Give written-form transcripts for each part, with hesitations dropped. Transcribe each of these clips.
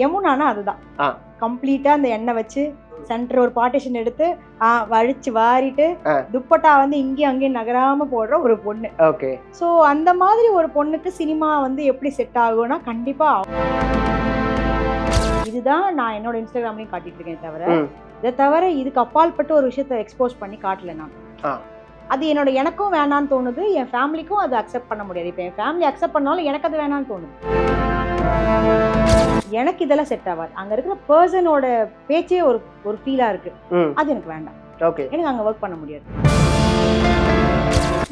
யமுனானா அதுதான். கம்ப்ளீட்டா அந்த எண்ணெய் வச்சு சென்டர் ஒரு பார்ட்டிஷன் எடுத்து வழிச்சு வாரிட்டு துப்பட்டா வந்து இங்கேயும் அங்கேயும் நகராம போடுற ஒரு பொண்ணு. ஓகே. ஸோ அந்த மாதிரி ஒரு பொண்ணுக்கு சினிமா வந்து எப்படி செட் ஆகும்னா கண்டிப்பா இதுதான் நான் என்னோட இன்ஸ்டாகிராம்லயும் காட்டிட்டு இருக்கேன். தவிர இதை தவிர இதுக்கு அப்பால்பட்டு ஒரு விஷயத்த எக்ஸ்போஸ் பண்ணி காட்டல நான். அது எனக்கும் வேணான்னு தோணுது, என் ஃபேமிலிக்கும் அது அக்செப்ட் பண்ண முடியாது. இப்போ என் ஃபேமிலி அக்செப்ட் பண்ணாலும் எனக்கு அது வேணான்னு தோணுது. எனக்கு இதெல்லாம் செட் ஆகாது. அங்க இருக்கிற பர்சனோட பேச்சே ஒரு ஃபீலா இருக்கு, அது எனக்கு வேண்டாம். எனக்கு அங்க ஒர்க் பண்ண முடியாது.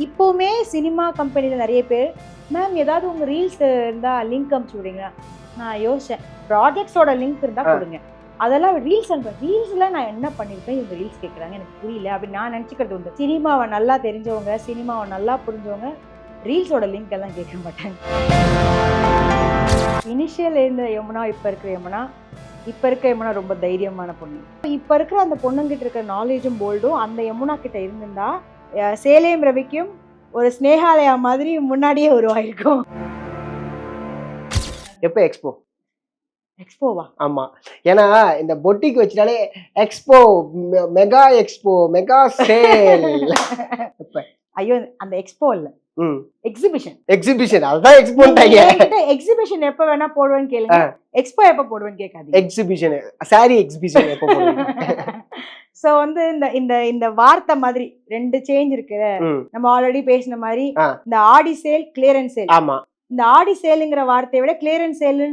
இப்போவுமே சினிமா கம்பெனில நிறைய பேர் மேம் ஏதாவது உங்க ரீல்ஸ் இருந்தா லிங்க் அனுப்பிச்சு விடுங்க. நான் யோசிச்சேன், ப்ராஜெக்ட்ஸோட லிங்க் இருந்தா கொடுங்க. அதெல்லாம் ரீல்ஸ்ல நான் என்ன பண்ணிருக்கேன், இவங்க ரீல்ஸ் கேட்குறாங்க எனக்கு புரியல அப்படின்னு நான் நினச்சிக்கிறது உண்டு. சினிமாவை நல்லா தெரிஞ்சவங்க, சினிமாவை நல்லா புரிஞ்சவங்க ரீல்ஸோட லிங்க் எல்லாம் கேட்க மாட்டாங்க. இனிஷியல் இருந்த யமுனா இப்போ இருக்க யமுனா ரொம்ப தைரியமான பொண்ணு. இப்போ இருக்கிற அந்த பொண்ணுங்கிட்ட இருக்கிற நாலேஜும் போல்டும் அந்த யமுனா கிட்ட இருந்திருந்தா சேலேம் ரவிக்கும் ஒரு ஸ்னேகாலயா மாதிரி முன்னாடியே உருவாயிருக்கும். எப்போ எக்ஸ்போவா? ஆமா, ஏன்னா இந்த பொட்டிக் வச்சுட்டாலே expo, mega expo, mega sale. ஐயோ அந்த எக்ஸ்போ இல்ல, எக்ஸிபிஷன். அதுதான் எக்ஸ்போன்ட்டாங்க. எக்ஸிபிஷன் எப்ப வேணா போடுவேன்னு கேளுங்க, எக்ஸ்போ எப்ப போடுவேன்னு கேட்காதீங்க. எக்ஸிபிஷன், சாரி எக்ஸிபிஷன் எப்ப போடுவீங்க? சோ வந்து இந்த வார்த்தை மாதிரி ரெண்டு சேஞ்ச் இருக்கு. நம்ம ஆல்ரெடி பேசின மாதிரி இந்த ஆடி சேல், கிளியரன்ஸ் சேல். ஆமா, இந்த ஆடி சேலுங்கிற வார்த்தையை விட கிளியரன்ஸ் சேல்னு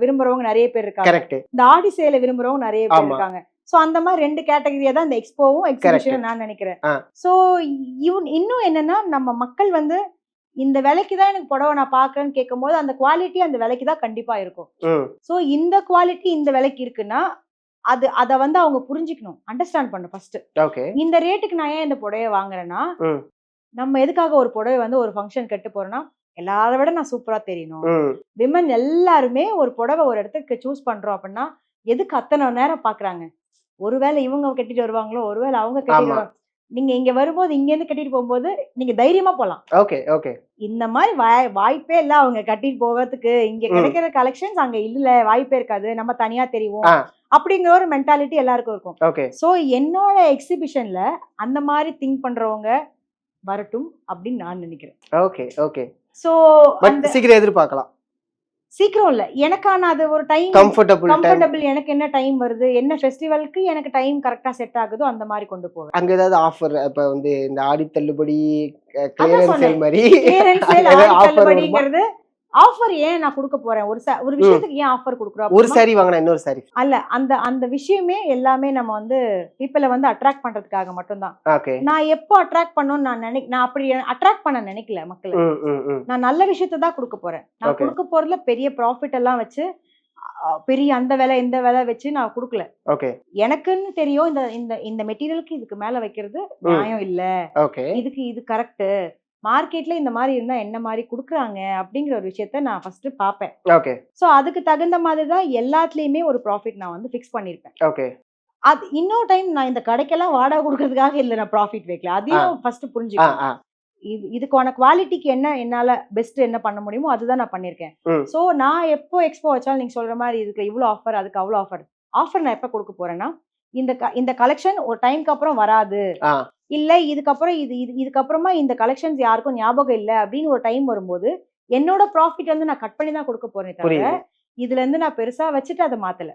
விரும்புறவங்க நிறைய பேர் இருக்காங்க. இந்த ஆடி சேலை விரும்புறவங்க நிறைய பேர் இருக்காங்க. சோ அந்த மாதிரி ரெண்டு கேட்டகரியா தான் இந்த எக்ஸ்போவும் எக்ஸிபிஷனும் நான் நினைக்கிறேன். சோ இன்னும் என்னன்னா, நம்ம மக்கள் வந்து இந்த விலைக்கு தான் எனக்கு புடவை நான் பாக்குறேன்னு கேட்கும் போது அந்த குவாலிட்டி அந்த விலைக்கு தான் கண்டிப்பா இருக்கும். சோ இந்த குவாலிட்டி இந்த விலைக்கு இருக்குன்னா அதை வந்து அவங்க புரிஞ்சுக்கணும், அண்டர்ஸ்டாண்ட் பண்ணணும் ஃபர்ஸ்ட். இந்த ரேட்டுக்கு நான் ஏன் இந்த புடவையை வாங்குறேன்னா, நம்ம எதுக்காக ஒரு புடவை வந்து ஒரு ஃபங்க்ஷன் கட்டு போறோம்னா எல்லாரை விட நான் சூப்பரா தெரியணும். விமன் எல்லாருமே ஒரு புடவை ஒரு இடத்துக்கு சூஸ் பண்றோம் அப்படின்னா எதுக்கு அத்தனை நேரம் பாக்குறாங்க? ஒருவேளை இவங்க கட்டிட்டு வருவாங்களோ, ஒருவேளை அவங்க கட்டிட்டு வருவாங்க. நீங்க இங்க வரும்போது இங்க இருந்து கட்டிட்டு போகும்போது நீங்க தைரியமா போலாம். இந்த மாதிரி வாய்ப்பே இல்ல அவங்க கட்டிட்டு போகிறதுக்கு. இங்க கிடைக்கிற கலெக்ஷன்ஸ் அங்க இல்ல, வாய்ப்பே இருக்காது, நம்ம தனியா தெரியும் அப்படிங்கிற ஒரு மென்டாலிட்டி எல்லாருக்கும் இருக்கும். சோ என்னோட எக்ஸிபிஷன்ல அந்த மாதிரி திங்க் பண்றவங்க வரட்டும் அப்படின்னு நான் நினைக்கிறேன். சோ சீக்கிரம் எதிர்பார்க்கலாம். சீக்கிரம் இல்ல, எனக்கான அது ஒரு டைம் கம்ஃபர்டபிள். எனக்கு என்ன டைம் வருது, என்ன ஃபெஸ்டிவலுக்கு எனக்கு டைம் கரெக்டா செட் ஆகுதோ அந்த மாதிரி கொண்டு போவேன். அங்க ஏதாவது ஆஃபர், இப்ப வந்து இந்த ஆடி தள்ளுபடி, கிளியரன்ஸ் சேல் மாதிரி தள்ளுபடிங்கிறது ஆஃபர் ஏன் நான் கொடுக்க போறேன்? ஒரு விஷயத்துக்கு ஏன் ஆஃபர் கொடுக்குறோம்? ஒரு சாரி வாங்கினா இன்னொரு சாரி அல்ல, அந்த விஷயமே எல்லாமே நம்ம வந்து பீப்பிளை வந்து அட்ராக்ட் பண்றதுக்காக மட்டும்தான். நான் எப்போ அட்ராக்ட் பண்ணணும்னு நான் அப்படி அட்ராக்ட் பண்ண நினைக்கல மக்களை. நான் நல்ல விஷயத்த தான் கொடுக்க போறேன். நான் கொடுக்க போறதுல பெரிய ப்ராஃபிட் எல்லாம் வச்சு பெரிய அந்த விலை இந்த விலை வச்சு நான் கொடுக்கல. எனக்குன்னு தெரியும் இந்த மெட்டீரியலுக்கு இதுக்கு மேல வைக்கிறது நியாயம் இல்ல, இதுக்கு இது கரெக்ட், மார்க்கெட்ல இந்த மாதிரி இருந்தா என்ன மாதிரி குடுக்குறாங்க அப்படிங்கிற ஒரு விஷயத்த நான் ஃபர்ஸ்ட் பாப்பேன். சோ அதுக்கு தகுந்த மாதிரி தான் எல்லாத்துலயுமே ஒரு ப்ராஃபிட் நான் வந்து ஃபிக்ஸ் பண்ணிருப்பேன். அது இன்னொரு டைம் நான் இந்த கடைக்கெல்லாம் வாடகை கொடுக்கறதுக்காக இல்ல நான் ப்ராஃபிட் வைக்கல, அதையும் ஃபர்ஸ்ட் புரிஞ்சுக்கணும். இதுக்கான குவாலிட்டிக்கு என்ன என்னால பெஸ்ட் என்ன பண்ண முடியுமோ அதுதான் நான் பண்ணிருக்கேன். சோ நான் எப்போ எக்ஸ்போ வச்சாலும் நீங்க சொல்ற மாதிரி இதுக்கு இவ்வளவு ஆஃபர், அதுக்கு அவ்வளவு ஆஃபர் நான் எப்ப கொடுக்க போறேன்னா, இந்த கலெக்ஷன் ஒரு டைம்க்கு அப்புறம் வராது, இல்ல இதுக்கப்புறமா இந்த கலெக்ஷன்ஸ் யாருக்கும் ஞாபகம் இல்ல அப்படின்னு ஒரு டைம் வரும்போது என்னோட ப்ராஃபிட் வந்து நான் கட் பண்ணி தான் கொடுக்க போறேன் தவிர இதுல இருந்து நான் பெருசா வச்சுட்டு அதை மாத்தல.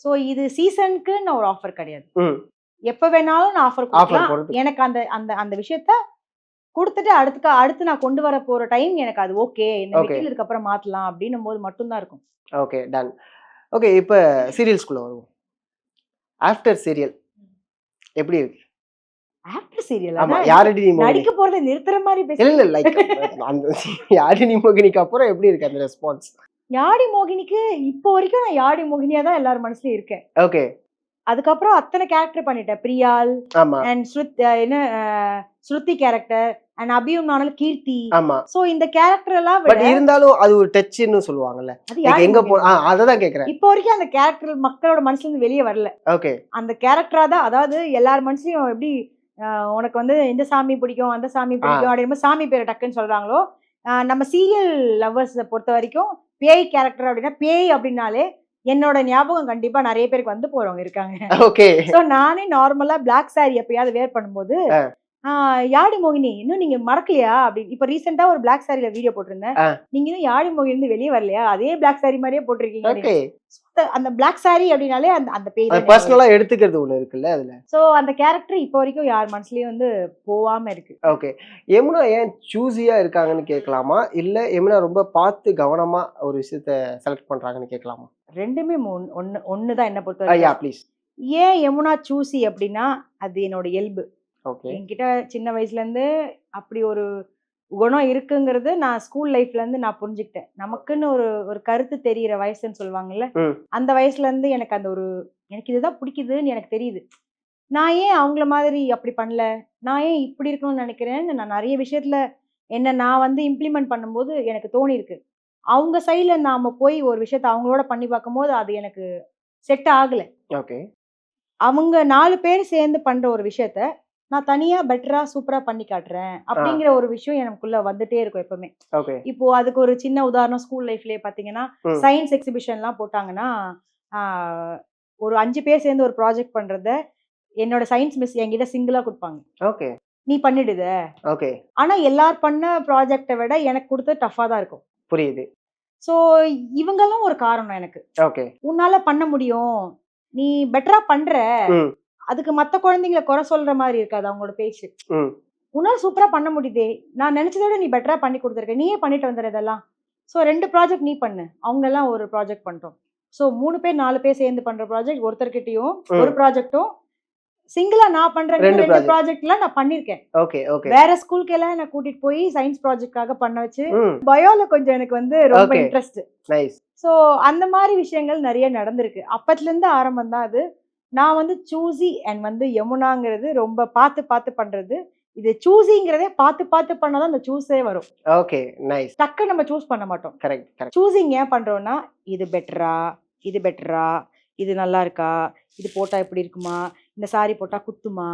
சோ இது சீசனுக்கு நான் ஒரு ஆஃபர் கிடையாது, எப்ப வேணாலும் நான் ஆஃபர் கொடுக்கலாம். எனக்கு அந்த விஷயத்த கொடுத்துட்டு அடுத்து நான் கொண்டு வர போற டைம் எனக்கு அது ஓகே, இந்த மெட்டீரியல் இதுக்கப்புறம் மாத்தலாம் அப்படின்னும் போது மட்டும்தான் இருக்கும். Okay done. ஓகே, இப்ப சீரியல்ஸ்குள்ள வருவோம். ஆஃப்டர் சீரியல் எப்படி இருக்கு? ஆஃப்டர் சீரியல் யாரடி நீ நடிக்க போறத நிறுத்துற மாதிரி பேச இல்ல, லைக் அந்த யாரடி நீ மோகினிக்கு அப்புறம் எப்படி இருக்கு அந்த ரெஸ்பான்ஸ்? யாடி மோகினிக்கு இப்போ வரைக்கும் நான் யாடி மோகினியா தான் எல்லார் மனசுலயும் இருக்கேன். ஓகே, அதுக்கப்புறம் அத்தனை கேரக்டர் பண்ணிட்டேன். Priyal and Shruti character and அபியும் நானல் கீர்த்தி. சோ இந்த கேரக்டர் எல்லாம் பட் இருந்தாலும் அது ஒரு டச்னு சொல்லுவாங்கல்ல, எங்க அததான் கேக்குறேன். இப்போ வரைக்கும் அந்த கேரக்டர் மக்களோட மனசுல இருந்து வெளியே வரல. ஓகே, அந்த கேரக்டரா தான், அதாவது எல்லார் மனசுலயும் எப்படி உனக்கு வந்து இந்த சாமி பிடிக்கும் அந்த சாமி பிடிக்கும் அப்படின்னு சாமி பேரை டக்குன்னு சொல்றாங்களோ, நம்ம சீரியல் லவ்வர்ஸ் பொறுத்த வரைக்கும் பேய் கேரக்டர் அப்படின்னா பேய் அப்படின்னாலே என்னோட ஞாபகம் கண்டிப்பா நிறைய பேருக்கு வந்து போறவங்க இருக்காங்க. ஓகே. சோ நானே நார்மலா பிளாக் saree எப்பயாவது வேர் பண்ணும்போது யாழி மோகினி இன்னும் நீங்க மறக்கலையா அப்படின்னு. இப்ப ரீசெண்டா ஒரு பிளாக் சாரில வீடியோ போட்டிருந்தேன். நீங்க இன்னும் யாழி மோகினி இருந்து வெளியே வரலையா, அதே பிளாக் சாரி மாதிரியே போட்டிருக்கீங்க. அந்த பிளாக் சாரி அப்படின்னாலே அந்த அந்த பேஜ் பர்சனலா எடுத்துக்கிறது ஒண்ணு இருக்குல்ல அதுல. சோ அந்த கேரக்டர் இப்போ வரைக்கும் யார் மனசுலயும் வந்து போவாம இருக்கு. ஓகே. யமுனா ஏன் சூஸியா இருக்காங்கன்னு கேட்கலாமா, இல்ல யமுனா ரொம்ப பார்த்து கவனமா ஒரு விஷயத்த செலக்ட் பண்றாங்கன்னு கேட்கலாமா? ரெண்டுமே ஒண்ணுதான் என்ன பொறுத்தவரை. ப்ளீஸ். ஏன் யமுனா சூசி அப்படின்னா அது என்னோட இயல்பு. ஓகே. என்கிட்ட சின்ன வயசுல இருந்து அப்படி ஒரு குணம் இருக்குங்கிறது நான் ஸ்கூல் லைஃப்ல இருந்து நான் புரிஞ்சுக்கிட்டேன். நமக்குன்னு ஒரு ஒரு கருத்து தெரியிற வயசுன்னு சொல்லுவாங்கல்ல, அந்த வயசுல இருந்து எனக்கு அந்த ஒரு எனக்கு இதுதான் பிடிக்குதுன்னு எனக்கு தெரியுது. நான் ஏன் அவங்கள மாதிரி அப்படி பண்ணல, நான் ஏன் இப்படி இருக்கணும்னு நினைக்கிறேன்னு நான் நிறைய விஷயத்துல என்ன நான் வந்து இம்ப்ளிமெண்ட் பண்ணும்போது எனக்கு தோணி இருக்கு. அவங்க சைட்ல நாம போய் ஒரு விஷயத்த அவங்களோட பண்ணி பார்க்கும்போது அது எனக்கு செட் ஆகல. ஓகே. அவங்க 4 பேர் சேர்ந்து பண்ற ஒரு விஷயத்த நான் தனியா பெட்டரா சூப்பரா பண்ணி காட்டுறேன் அப்படிங்கிற ஒரு விஷயம் எனக்குள்ள வந்துட்டே இருக்கும் எப்பவுமே. இப்போ அதுக்கு ஒரு சின்ன உதாரணம் ஸ்கூல் லைஃப்லயே பாத்தீங்கன்னா சயின்ஸ் எக்ஸிபிஷன்லாம் போட்டாங்கன்னா ஒரு 5 பேர் சேர்ந்து ஒரு ப்ராஜெக்ட் பண்றத என்னோட சயின்ஸ் மிஸ் என்கிட்ட சிங்கிளா கொடுப்பாங்க. ஓகே. நீ பண்ணிடுத. ஓகே. ஆனா எல்லாரும் பண்ண ப்ராஜெக்ட்டை விட எனக்கு கொடுத்தது டஃபா தான் இருக்கும். புரியுது. சோ இவங்கெல்லாம் ஒரு காரணம் எனக்கு. ஓகே. உன்னால பண்ண முடியும், நீ பெட்டரா பண்ற, அதுக்கு மத்த குழந்தைங்களை குறை சொல்ற மாதிரி இருக்காது அவங்களோட பேச்சு. உன்னால சூப்பரா பண்ண முடியுதே, நான் நினைச்சதை விட நீ பெட்டரா பண்ணி கொடுத்துருக்க, நீயே பண்ணிட்டு வந்துடுற இதெல்லாம். சோ 2 ப்ராஜெக்ட் நீ பண்ணு, அவங்க எல்லாம் ஒரு ப்ராஜெக்ட் பண்ணிட்டோம். சோ 3 பேர் 4 பேர் சேர்ந்து பண்ற ப்ராஜெக்ட் ஒருத்தர்கிட்டயும் ஒரு ப்ராஜெக்டும் சிங்கிளா நான் பண்ற 2 ப்ராஜெக்ட்லாம் நான் பண்ணிருக்கேன். Okay okay. வேற ஸ்கூலுக்கு எல்லாம் நான் கூட்டிட்டு போய் சயின்ஸ் ப்ராஜெக்ட்காக பண்ண வச்சு பயோல கொஞ்சம் எனக்கு வந்து ரொம்ப இன்ட்ரெஸ்ட். நைஸ். சோ அந்த மாதிரி விஷயங்கள் நிறைய நடந்திருக்கு. அப்பத்துல இருந்து ஆரம்பம் தான் அது. நான் வந்து சூசி அண்ட் வந்து யமுனாங்கிறது ரொம்ப பார்த்து பார்த்து பண்றது. இது சூசிங்கிறதே பார்த்து பார்த்து பண்ணாதான் அந்த சூஸே வரும். Okay nice. டக்கு நம்ம சூஸ் பண்ண மாட்டோம். Correct correct. சூசிங் ஏன் பண்றோம்னா இது பெட்டரா, இது பெட்டரா, இது நல்லா இருக்கா, இது போட்டா எப்படி இருக்குமா, இந்த சாரி போட்டா குத்துமா,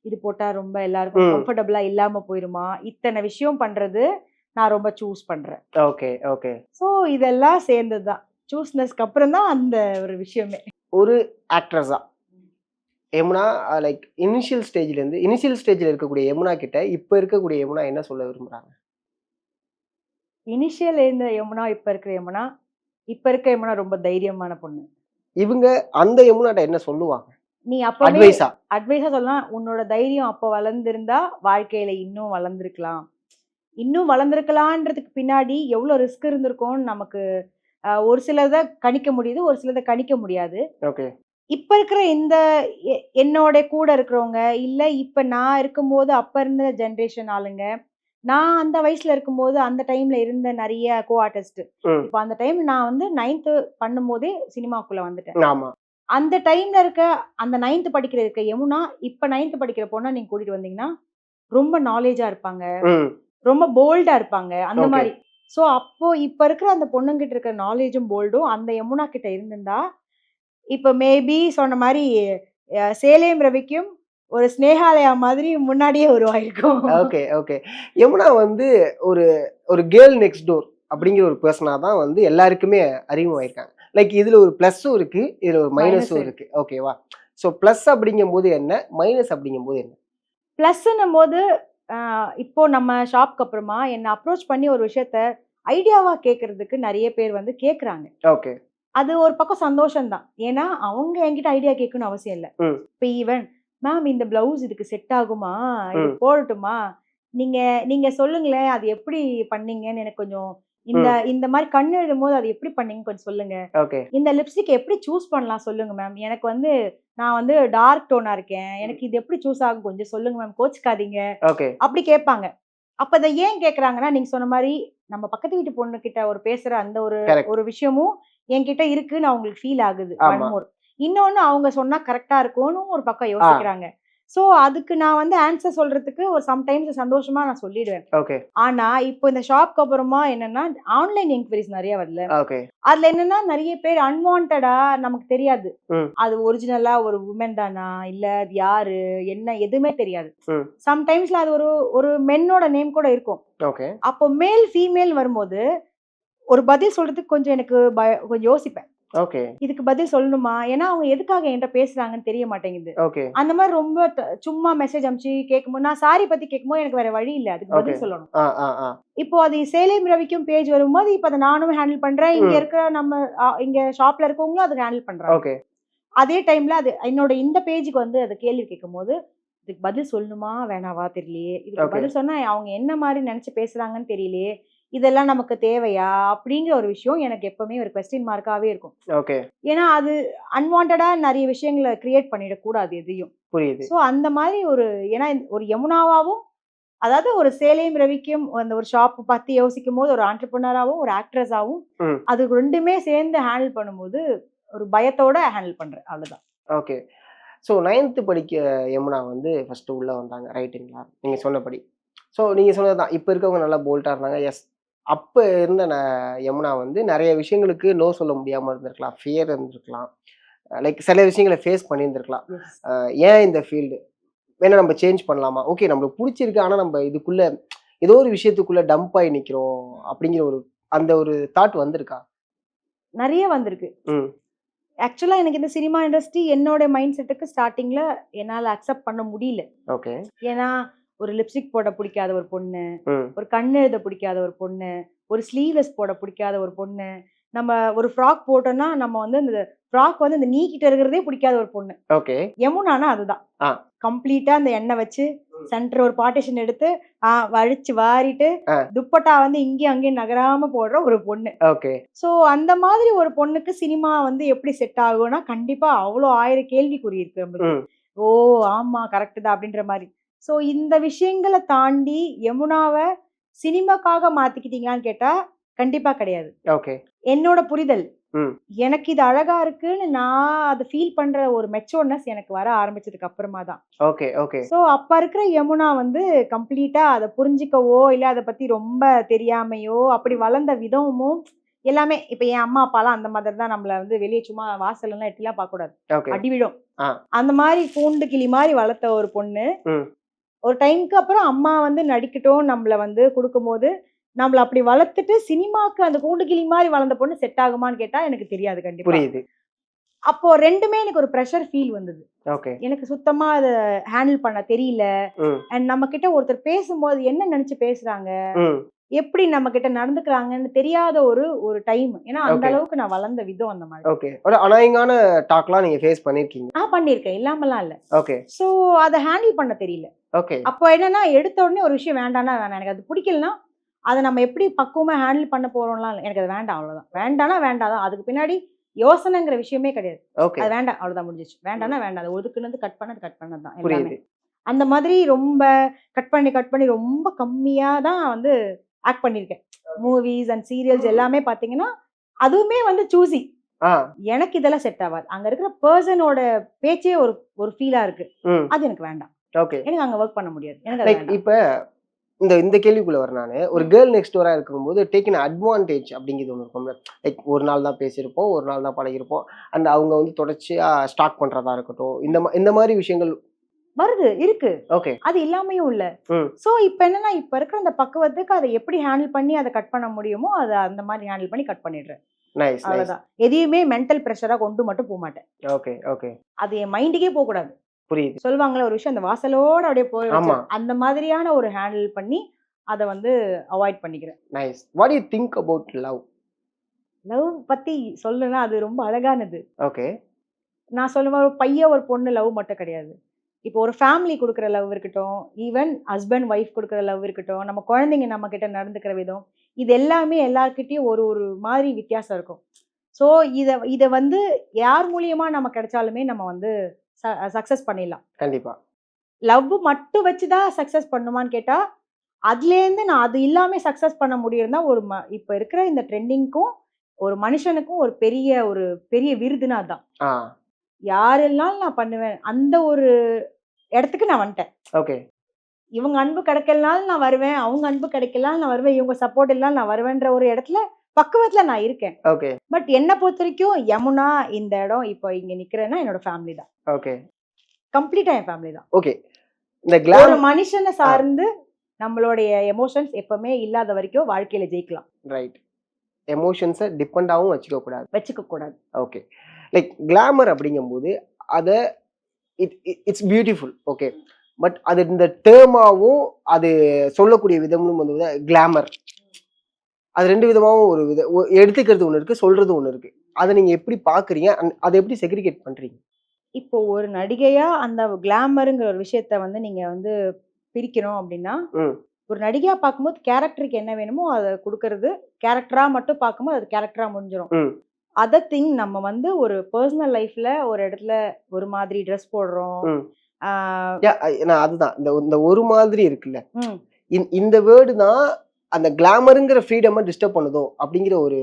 இது போட்டா ரொம்ப எல்லாருக்கும் கம்ஃபர்டபுளா இல்லாம போயிருமா, இத்தனை விஷயம் பண்றது நான் ரொம்ப சூஸ் பண்றேன். Okay okay. சோ இதெல்லாம் சேர்ந்ததுதான் சூஸ்னஸ்க்கு அப்புறம் தான் அந்த ஒரு விஷயமே. ஒரு ஆக்ட்ரஸா யமுனா லைக் இனிஷியல் ஸ்டேஜ்ல இருக்கக்கூடிய யமுனா கிட்ட இப்ப இருக்கக்கூடிய யமுனா என்ன சொல்ல விரும்புறாங்க? இனிஷியல் இருந்த யமுனா இப்ப இருக்கிற யமுனா, இப்ப இருக்க யமுனா ரொம்ப தைரியமான பொண்ணு. இவங்க அந்த யமுனாட்ட என்ன சொல்லுவாங்க? நீ அப்பவே அட்வைஸா சொல்லலாம், உன்னோட தைரியம் அப்ப வளர்ந்திருந்தா வாழ்க்கையில இன்னும் வளர்ந்திருக்கலாம். இன்னும் வளர்ந்திருக்கலான்றதுக்கு பின்னாடி எவ்வளவு ரிஸ்க் இருந்திருக்கும்னு நமக்கு ஒரு சிலதை கணிக்க முடியுது, ஒரு சிலதை கணிக்க முடியாது. ஓகே. இப்ப இருக்கிற இந்த என்னோட கூட இருக்கிறவங்க இல்ல இப்ப நான் இருக்கும்போது அப்ப இருந்த ஜெனரேஷன் ஆளுங்க, நான் அந்த வயசுல இருக்கும்போது அந்த டைம்ல இருந்த நிறைய கோ ஆர்டிஸ்ட். இப்ப அந்த டைம் நான் வந்து 9th பண்ணும்போதே சினிமாக்குள்ள வந்துட்டேன். ஆமா. அந்த டைம்ல இருக்க அந்த 9th படிக்கிற யமுனா இப்ப 9th படிக்கிற பொண்ணை நீங்க கூட்டிட்டு வந்தீங்கன்னா ரொம்ப நாலேஜா இருப்பாங்க, ரொம்ப போல்டா இருப்பாங்க அந்த மாதிரி. சோ அப்போ இப்ப இருக்கிற அந்த பொண்ணுங்கிட்ட இருக்கிற நாலேஜும் போல்டும் அந்த யமுனா கிட்ட இருந்திருந்தா இப்ப மேபி சொன்ன மாதிரி சேலேம் ரவிக்கும் ஒரு ஸ்னேகாலயா மாதிரி முன்னாடியே உருவாயிருக்கும். Okay okay. யமுனா வந்து ஒரு ஒரு கேர்ள் நெக்ஸ்ட் டோர் அப்படிங்கிற ஒரு பர்சனா தான் வந்து எல்லாருக்குமே அறிமுகமாயிருக்காங்க. லைக் இதுல ஒரு பிளஸும் இருக்கு, இதுல ஒரு மைனஸும் இருக்கு. ஓகேவா? ஸோ பிளஸ் அப்படிங்கும் போது என்ன, மைனஸ் அப்படிங்கும் போது என்ன? பிளஸ்ன்னும் போது இப்போ நம்ம ஷாப்க்கு அப்புறமா என்ன அப்ரோச் பண்ணி ஒரு விஷயத்த ஐடியாவா கேட்கறதுக்கு நிறைய பேர் வந்து கேட்கறாங்க. ஓகே. அது ஒரு பக்கம் சந்தோஷம் தான். ஏன்னா அவங்க என்கிட்ட ஐடியா கேட்கணும்னு அவசியம் இல்ல. இப்ப ஈவன் மேம் இந்த பிளவுஸ் இதுக்கு செட் ஆகுமா, இது போடட்டுமா, நீங்க நீங்க சொல்லுங்களேன் அது எப்படி பண்ணீங்கன்னு எனக்கு கொஞ்சம் இந்த இந்த மாதிரி கண்ணு எழுதும் போது அது எப்படி பண்ணீங்க கொஞ்சம் சொல்லுங்க. இந்த லிப்ஸ்டிக் எப்படி சூஸ் பண்ணலாம் சொல்லுங்க மேம், எனக்கு வந்து நான் வந்து டார்க் டோனா இருக்கேன், எனக்கு இது எப்படி சூஸ் ஆகும் கொஞ்சம் சொல்லுங்க மேம், கோச்சுக்காதீங்க அப்படி கேட்பாங்க. அப்ப இதை ஏன் கேக்குறாங்கன்னா நீங்க சொன்ன மாதிரி நம்ம பக்கத்து வீட்டு பொண்ணு கிட்ட ஒரு பேசுற அந்த ஒரு விஷயமும் என்கிட்ட இருக்குன்னு அவங்களுக்கு ஃபீல் ஆகுது. இன்னொன்னு அவங்க சொன்னா கரெக்டா இருக்கும்னு ஒரு பக்கம் யோசிக்கிறாங்க. சோ அதுக்கு நான் வந்து ஆன்சர் சொல்றதுக்கு ஒரு சம்டைம்ஸ் சந்தோஷமா நான் சொல்லிடுவேன். ஓகே. ஆனா இப்போ இந்த ஷாப்க்கு அப்புறமா என்னன்னா ஆன்லைன் என்குவரிஸ் நிறைய வரல. ஓகே. அதுல என்னன்னா நிறைய பேர் அன்வான்டடா நமக்கு தெரியாது, அது ஒரிஜினலா ஒரு உமன் தானா இல்ல அது யாரு என்ன எதுவுமே தெரியாது. சம்டைம்ஸ்ல அது ஒரு ஒரு மென்னோட நேம் கூட இருக்கும். அப்போ மேல் ஃபீமேல் வரும்போது ஒரு பதில் சொல்றதுக்கு கொஞ்சம் எனக்கு கொஞ்சம் யோசிப்பேன். ஓகே இதுக்கு பதில் சொல்லணுமா, ஏன்னா அவங்க எதுக்காக என்கிட்ட பேசுறாங்கன்னு தெரிய மாட்டேங்குது. ஓகே அந்த மாதிரி ரொம்ப சும்மா மெசேஜ் அனுப்பிச்சு கேட்கும்போது, நான் சாரி பத்தி கேட்கும்போது எனக்கு வேற வழி இல்ல, அதுக்கு ஓகே பதில் சொல்லணும். ஆ இப்போ அது சேலம் ரவிக்கும் பேஜ் வரும்போது இப்ப அதை நானும் ஹேண்டில் பண்றேன், இங்க இருக்கிற நம்ம இங்க ஷாப்ல இருக்கவங்களும் அதை ஹேண்டில் பண்றாங்க. ஓகே அதே டைம்ல அது என்னோட இந்த பேஜுக்கு வந்து அது கேள்வி கேட்கும் போது இதுக்கு பதில் சொல்லணுமா வேணாவா தெரியலையே, இதுக்கு ஓகே பதில் சொன்னா அவங்க என்ன மாதிரி நினைச்சு பேசுறாங்கன்னு தெரியலையே, இதெல்லாம் நமக்கு தேவையா அப்படிங்கிற ஒரு விஷயம் எனக்கு எப்பவுமே ஒரு கொஸ்டின் மார்க்காவே இருக்கும். ஓகே ஏன்னா அது அன்வான்டா நிறைய விஷயங்களை கிரியேட் பண்ணிடக்கூடாது எதையும். புரியுது. ஸோ அந்த மாதிரி ஒரு, ஏன்னா ஒரு யமுனாவாவும், அதாவது ஒரு சேலையும் ரவிக்கும் அந்த ஒரு ஷாப் பத்தி யோசிக்கும் போது ஒரு ஆண்டர்பிரினராகவும் ஒரு ஆக்ட்ரஸாவும் ம் அது ரெண்டுமே சேர்ந்து ஹேண்டில் பண்ணும்போது ஒரு பயத்தோட ஹேண்டில் பண்றேன், அவ்வளவுதான். ஓகே. ஸோ 9th படிக்க யமுனா வந்து ஃபர்ஸ்ட் உள்ள வந்தாங்க, ரைட்டுங்களா? நீங்க சொன்னபடி. ஸோ நீங்க சொன்னது தான். இப்ப இருக்கவங்க நல்லா போல்ட்டா இருந்தாங்க. எஸ். அப்ப இருந்த யமுனா வந்து நெறைய விஷயங்களுக்கு நோ சொல்ல முடியாம இருந்திருக்கலாம். ஃபியர் இருந்திருக்கலாம். லைக் சில விஷயங்கள ஃபேஸ் பண்ணியிருந்திருக்கலாம். எஸ். ஏன் இந்த ஃபீல்டு? வேணா நம்ம சேஞ்ச் பண்ணலாமா? ஓகே நம்மளுக்கு புடிச்சிருக்கு. ஆனா நம்ம இதுக்குள்ள ஏதோ ஒரு விஷயத்துக்குள்ள டம்ப் ஆயி நிக்கிறோம் அப்படிங்கிற ஒரு அந்த ஒரு தாட் வந்திருக்கா? நிறைய வந்திருக்கு. ம். ஆக்சுவலா எனக்கு இந்த சினிமா இண்டஸ்ட்ரி என்னோட மைண்ட் செட்டுக்கு ஸ்டார்டிங்ல என்னால அக்செப்ட் பண்ண முடியல. ஓகே. ஏன்னா ஒரு லிப்ஸ்டிக் போட பிடிக்காத ஒரு பொண்ணு, ம். ஒரு கண்ணு எழுத பிடிக்காத ஒரு பொண்ணு, ஒரு ஸ்லீவ்லெஸ் போட பிடிக்காத ஒரு பொண்ணு, நம்ம ஒரு ஃப்ராக் போட்டோம்னா நம்ம வந்து இந்த ஃப்ராக் வந்து இந்த நீக்கிட்டு இருக்கிறதே பிடிக்காத ஒரு பொண்ணு. ஓகே. யமுனானா அதுதான். ஆ. கம்ப்ளீட்டா அந்த எண்ணெய் வச்சு சென்டர் ஒரு பார்ட்டிஷன் எடுத்து வழிச்சு வாரிட்டு ஆ. துப்பட்டா வந்து இங்கேயும் அங்கேயும் நகராம போடுற ஒரு பொண்ணு. ஓகே. சோ அந்த மாதிரி ஒரு பொண்ணுக்கு சினிமா வந்து எப்படி செட் ஆகும்னா கண்டிப்பா அவ்வளோ 1000 கேள்விக்குறி இருக்கு நம்மளுக்கு. ம். ஓ ஆமா கரெக்ட் தான் அப்படின்ற மாதிரி. சோ இந்த விஷயங்களை தாண்டி யமுனாவ சினிமாக்காக மாத்திக்கிட்டீங்களான்னு கேட்டா கண்டிப்பா கிடையாது. ஓகே. என்னோட புரிதல், ம். எனக்கு இது அழகா இருக்குன்னு நான் அதை ஃபீல் பண்ற ஒரு மெச்சோர்னஸ் எனக்கு வர ஆரம்பிச்சதுக்கு அப்புறமா தான். ஓகே. ஓகே. சோ அப்ப இருக்கிற யமுனா வந்து கம்ப்ளீட்டா அதை புரிஞ்சுக்கவோ இல்ல அதை பத்தி ரொம்ப தெரியாமையோ அப்படி வளர்ந்த விதமும் எல்லாமே, இப்ப என் அம்மா அப்பாலாம் அந்த மாதிரி தான் நம்மள வந்து வெளியே சும்மா வாசல் எல்லாம் எட்டிலாம் பார்க்க கூடாது, ஓகே. அடி விடும். ஆ. அந்த மாதிரி கூண்டு கிளி மாதிரி வளர்த்த ஒரு பொண்ணு ம். ஒரு டைம்க்கு அப்புறம் அம்மா வந்து நடிக்கட்டும் நம்மள வந்து கொடுக்கும்போது நம்மள அப்படி வளர்த்துட்டு சினிமாக்கு அந்த கூண்டு கிளி மாதிரி வளர்ந்த பொண்ணு செட் ஆகுமான்னு கேட்டா எனக்கு தெரியாது கண்டிப்பா. புரியுது. அப்போ ரெண்டுமே எனக்கு ஒரு ப்ரெஷர் ஃபீல் வந்தது. ஓகே. எனக்கு சுத்தமா அத ஹேண்டில் பண்ண தெரியல. ம். அண்ட் நம்ம கிட்ட ஒருத்தர் பேசும்போது என்ன நினைச்சு பேசுறாங்க, ம். எப்படி நம்ம கிட்ட நடந்துக்கிறாங்கன்னு தெரியாத ஒரு ஒரு டைம். ஏன்னா அந்த ஓகே. அளவுக்கு நான் வளர்ந்த விதம் அந்த மாதிரி. ஓகே. ஒரு அநாயகமான டாக்லாம் நீங்க ஃபேஸ் பண்ணிருக்கீங்க. பண்ணியிருக்கேன், இல்லாமலாம் இல்ல. ஓகே. சோ அத ஹேண்டில் பண்ண தெரியல. ஓகே. அப்போ என்னன்னா எடுத்த உடனே ஒரு விஷயம் வேண்டாம்னா வேணாம், எனக்கு அது பிடிக்கலன்னா அத நம்ம எப்படி பக்குவமா ஹேண்டில் பண்ண போறோம்லாம் இல்ல. எனக்கு அது வேண்டாம் அவ்வளவுதான். வேண்டாம்னா வேண்டாம் தான். அதுக்கு பின்னாடி யோசனைங்கிற விஷயமே கிடையாது. ஓகே. அது வேண்டாம் அவ்வளவுதான், முடிஞ்சிச்சு. வேண்டாம்னா வேண்டாம். அது ஒதுக்குனது கட் பண்ணது தான் எல்லாமே. புரியுது. அந்த மாதிரி ரொம்ப கட் பண்ணி ரொம்ப கம்மியா தான் வந்து ஆக்ட் பண்ணியிருக்கேன். மூவிஸ் அண்ட் சீரியல்ஸ் எல்லாமே பார்த்தீங்கன்னா, அதுவுமே வந்து சூஸி. ஆ. எனக்கு இதெல்லாம் செட் ஆகாது. அங்க இருக்கிற பெர்சனோட பேச்சே ஒரு ஒரு ஃபீலா இருக்கு. ம். அது எனக்கு வேண்டாம். ஓகே. எனக்கு அங்க வொர்க் பண்ண முடியாது. எனக்கு அது லைக் வேண்டாம். இப்ப இந்த கேள்விக்குள்ள வரேன் நானு. ஒரு கேர்ள் நெக்ஸ்ட் டோரா இருக்கும்போது டேக்கன் அட்வான்டேஜ் அப்படிங்கிறது ஒண்ணு இருக்கும்ல. லைக் ஒரு நாள் தான் பேசியிருப்போம், ஒரு நாள் தான் பழகியிருப்போம். அண்ட் அவங்க வந்து தொடர்ச்சியா ஸ்டாக் பண்றதா இருக்கட்டும். இந்த மாரி விஷயங்கள் வருது, இருக்கு. ஓகே. அது இல்லாமயும் இல்ல. ம். சோ இப்ப என்னன்னா, இப்ப இருக்கிற அந்த பக்குவத்துக்கு அத எப்படி ஹேண்டில் பண்ணி அத கட் பண்ண முடியுமோ, அத அந்த மாரி ஹேண்டில் பண்ணி கட் பண்ணிடுறேன். Nice, nice. அவ்வளவுதான். எதையுமே மென்டல் பிரஷரா கொண்டு மட்டும் போமாட்டேன். Okay, okay. அது என் மைண்டுக்கே போகக்கூடாது. புரியுது. சொல்லுவாங்கல்ல ஒரு விஷயம் அந்த வாசலோட அப்படியே போய் வச்சு ஆமா. அந்த மாதிரியான ஒரு ஹேண்டில் பண்ணி அத வந்து அவாய்ட் பண்ணிக்கிறேன். Nice. What to you think about love? Love பத்தி சொல்லணும்னா அது ரொம்ப அழகானது. ஓகே. நான் சொல்லுவேன் ஒரு பையன் ஒரு பொண்ணு லவ் மட்டும் கிடையாது. இப்போ ஒரு ஃபேமிலி குடுக்குற லவ் இருக்கட்டும், ஈவன் ஹஸ்பண்ட் ஒய்ஃப் குடுக்குற லவ் இருக்கட்டும், நம்ம குழந்தைங்க நம்ம கிட்ட நடந்துக்கிற விதம், இது எல்லாமே எல்லார்கிட்டயும் ஒரு ஒரு மாதிரி வித்தியாசம் இருக்கும். ஸோ இத இத வந்து யார் மூலியமா நம்ம கிடைச்சாலுமே நம்ம வந்து சக்சஸ் பண்ணிடலாம். கண்டிப்பா. லவ் மட்டும் வச்சு தான் சக்சஸ் பண்ணுமான்னு கேட்டா, அதுலேருந்து நான் அது இல்லாம சக்சஸ் பண்ண முடியும்னா ஒரு இப்ப இருக்கிற இந்த ட்ரெண்டிங்க்கும், ஒரு மனுஷனுக்கும் ஒரு பெரிய விருதுன்னா அதான். ஆ. யாரெல்லாம் நான் பண்ணுவேன். அந்த ஒரு இடத்துக்கு நான் வந்துட்டேன். ஓகே. இவங்க அன்பு கிடைக்கலனாலும் நான் வருவேன். அவங்க அன்பு கிடைக்கலனாலும் நான் வருவேன். இவங்க சப்போர்ட் இல்லனாலும் நான் வருவேன்ற ஒரு இடத்துல பக்குவத்துல நான் இருக்கேன். ஓகே. பட் என்ன பொறுத்தவரைக்கும் யமுனா இந்த இடம் இப்போ இங்க நிக்கிறேன்னா என்னோட ஃபேமிலி தான். ஓகே. கம்ப்ளீட்டா என் ஃபேமிலி தான். ஓகே. இந்த ஒரு மனுஷனை சார்ந்து நம்மளுடைய எமோஷன்ஸ் எப்பவுமே இல்லாத வரைக்கும் வாழ்க்கையில ஜெயிக்கலாம். ரைட். எமோஷன்ஸை டிபெண்டாகவும் வச்சுக்க கூடாது. ஓகே. லைக் கிளாமர் அப்படிங்கும்போது அதை இட்ஸ் பியூட்டிஃபுல். ஓகே. பட் அது இந்த டேர்மாவும் அது சொல்லக்கூடிய விதமும் வந்து கிளாமர், அது 2 விதமாகவும் ஒரு எடுத்துக்கிறது ஒன்று இருக்கு, சொல்றது ஒன்று இருக்கு. அதை நீங்க எப்படி பாக்குறீங்க, அதை எப்படி செக்ரிகேட் பண்றீங்க? இப்போ ஒரு நடிகையா அந்த கிளாமருங்கிற ஒரு விஷயத்த வந்து நீங்க வந்து பிரிக்கணும் அப்படின்னா, ஒரு நடிகையா பார்க்கும்போது கேரக்டருக்கு என்ன வேணுமோ அதை கொடுக்கறது, கேரக்டரா மட்டும் பார்க்கும்போது அது கேரக்டரா முடிஞ்சிடும். அதர் திங் நம்ம வந்து ஒரு பர்சனல் லைஃப்ல ஒரு இடத்துல ஒரு மாதிரி ட்ரெஸ் போடுறோம். அதுதான் இந்த ஒரு மாதிரி இருக்குல்ல, இந்த வேர்டு தான் அந்த கிளாமருங்கிற ஃப்ரீடமை டிஸ்டர்ப் பண்ணுதோ அப்படிங்கிற ஒரு,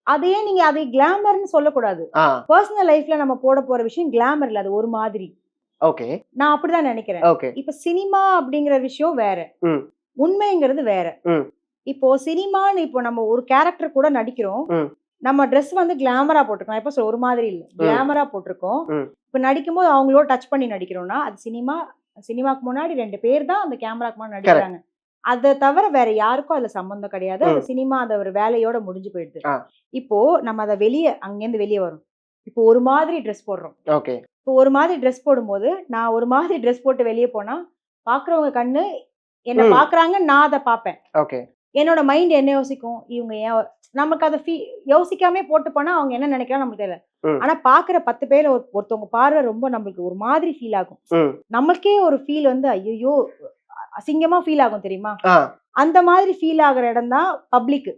அதையே நீங்க அதை கிளாமர்னு சொல்லக்கூடாது. பர்சனல் லைஃப்ல நம்ம போட போற விஷயம் கிளாமர் இல்ல, அது ஒரு மாதிரி. ஓகே, நான் அப்படிதான் நினைக்கிறேன். ஓகே. இப்ப சினிமா அப்படிங்கிற விஷயம் வேற, உண்மைங்கிறது வேற. இப்போ சினிமான்னு இப்போ நம்ம ஒரு கேரக்டர் கூட நடிக்கிறோம், நம்ம ட்ரெஸ் வந்து கிளாமரா போட்டிருக்கோம். எப்ப ஒரு மாதிரி இல்ல, கிளாமரா போட்டிருக்கோம். இப்ப நடிக்கும் போது அவங்களோட டச் பண்ணி நடிக்கிறோம்னா அது சினிமா. சினிமாக்கு முன்னாடி 2 பேர் தான் அந்த கேமராக்கு முன்னாடி நடிக்கிறாங்க. அதை தவிர வேற யாருக்கும் அதுல சம்பந்தம் கிடையாது. அது சினிமா அந்த ஒரு வேலையோட முடிஞ்சு போயிடுது. இப்போ நம்ம அதை வெளியே அங்கேருந்து வெளியே வரும். இப்போ ஒரு மாதிரி ட்ரெஸ் போடுறோம். ஓகே. இப்போ ஒரு மாதிரி ட்ரெஸ் போடும்போது நான் ஒரு மாதிரி ட்ரெஸ் போட்டு வெளியே போனா பாக்குறவங்க கண்ணு என்ன பாக்குறாங்க, நான் அதை பார்ப்பேன். ஓகே. என்னோட மைண்ட் என்ன யோசிக்கும், இவங்க ஏன் நமக்கு அதை யோசிக்காமே போட்டு போனா அவங்க என்ன நினைக்கிறாங்க நமக்கு தெரியல. ஆனா பாக்குற 10 பேர் ஒருத்தவங்க பார்வை ரொம்ப நம்மளுக்கு ஒரு மாதிரி ஃபீல் ஆகும். நம்மளுக்கே ஒரு ஃபீல் வந்து ஐயோ அசிங்கமா ஃபீல் ஆகும் தெரியுமா? அந்த மாதிரி ஃபீல் ஆகுற இடம் தான் பப்ளிக்.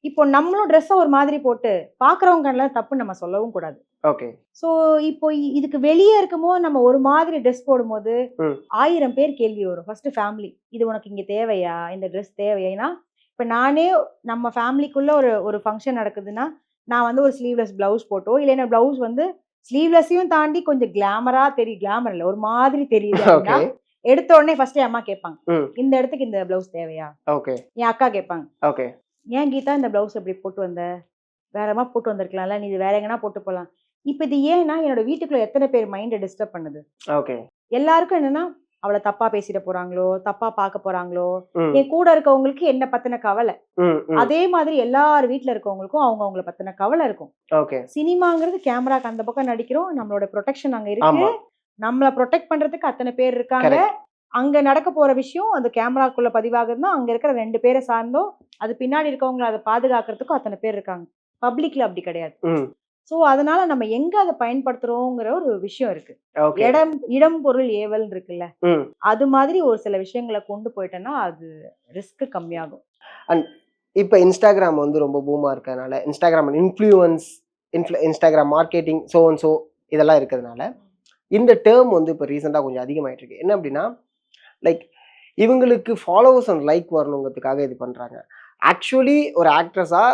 இப்போ நம்மளும் ட்ரெஸ் ஒரு மாதிரி போட்டு பாக்குறவங்க எல்லாம் தப்பு நம்ம சொல்லவும் கூடாது. ஓகே. சோ இப்போ இதுக்கு வெளியே இருக்கும்போது நம்ம ஒரு மாதிரி ட்ரெஸ் போடும்போது 1000 பேர் கேள்வி வரும். ஃபர்ஸ்ட் ஃபேமிலி, இது உனக்கு இங்க தேவையா, இந்த ட்ரெஸ் தேவையா? இப்ப நானே நம்ம ஃபேமிலிக்குள்ள ஒரு ஃபங்க்ஷன் நடக்குதுன்னா நான் வந்து ஒரு ஸ்லீவ்லெஸ் பிளவுஸ் போட்டோ இல்லைன்னா பிளவுஸ் வந்து ஸ்லீவ்லெஸ்ஸையும் தாண்டி கொஞ்சம் கிளாமரா கிளாமர் இல்ல ஒரு மாதிரி தெரியுது அப்படின்னா எடுத்த உடனே ஃபர்ஸ்ட் அம்மா கேட்பாங்க, இந்த இடத்துக்கு இந்த பிளவுஸ் தேவையா? ஓகே. என் அக்கா கேட்பாங்க, ஓகே, ஏன் கீதா இந்த பிளவுஸ் எப்படி போட்டு வந்த, வேறமா போட்டு வந்திருக்கலாம்ல, நீ இது வேற எங்கன்னா போட்டு போலாம். இப்ப இது ஏன்னா என்னோட வீட்டுக்குள்ள எத்தனை பேர் மைண்டை டிஸ்டர்ப் பண்ணுது. ஓகே. எல்லாருக்கும் என்னன்னா அவளை தப்பா பேசிட போறாங்களோ, தப்பா பார்க்க போறாங்களோ, என் கூட இருக்கவங்களுக்கு என்ன பத்தின கவலை. அதே மாதிரி எல்லார் வீட்டுல இருக்கவங்களுக்கும் அவங்க அவங்கள பத்தின கவலை இருக்கும். ஓகே. சினிமாங்கிறது கேமராக்கு அந்த பக்கம் நடிக்கிறோம், நம்மளோட ப்ரொடெக்ஷன் அங்க இருக்கு, நம்மள ப்ரொடெக்ட் பண்றதுக்கு அத்தனை பேர் இருக்காங்க. அங்க நடக்க போற விஷயம் அந்த கேமராக்குள்ள பதிவாகுதுன்னா அங்க இருக்கிற 2 பேரை சார்ந்தோ அது பின்னாடி இருக்கவங்களை அதை பாதுகாக்கிறதுக்கும் அத்தனை பேர் இருக்காங்க. பப்ளிக்ல அப்படி கிடையாது. சோ அதனால நம்ம எங்க அதை பயன்படுத்துறோங்கிற ஒரு விஷயம் இருக்கு. இடம் பொருள் ஏவல் இருக்குல்ல, அது மாதிரி ஒரு சில விஷயங்களை கொண்டு போயிட்டோம்னா அது ரிஸ்க் கம்மியாகும். அண்ட் இப்ப இன்ஸ்டாகிராம் வந்து ரொம்ப பூமா இருக்கறனால, Instagram influence, Instagram marketing so இதெல்லாம் இருக்கிறதுனால இந்த டேர்ம் வந்து இப்போ ரீசெண்டாக கொஞ்சம் அதிகமாயிட்டு இருக்கு. என்ன அப்படின்னா லைக் இவங்களுக்கு ஃபாலோவர்ஸ் அண்ட் லைக் வரணுங்கிறதுக்காக இது பண்ணுறாங்க. ஆக்சுவலி ஒரு ஆக்ட்ரஸாக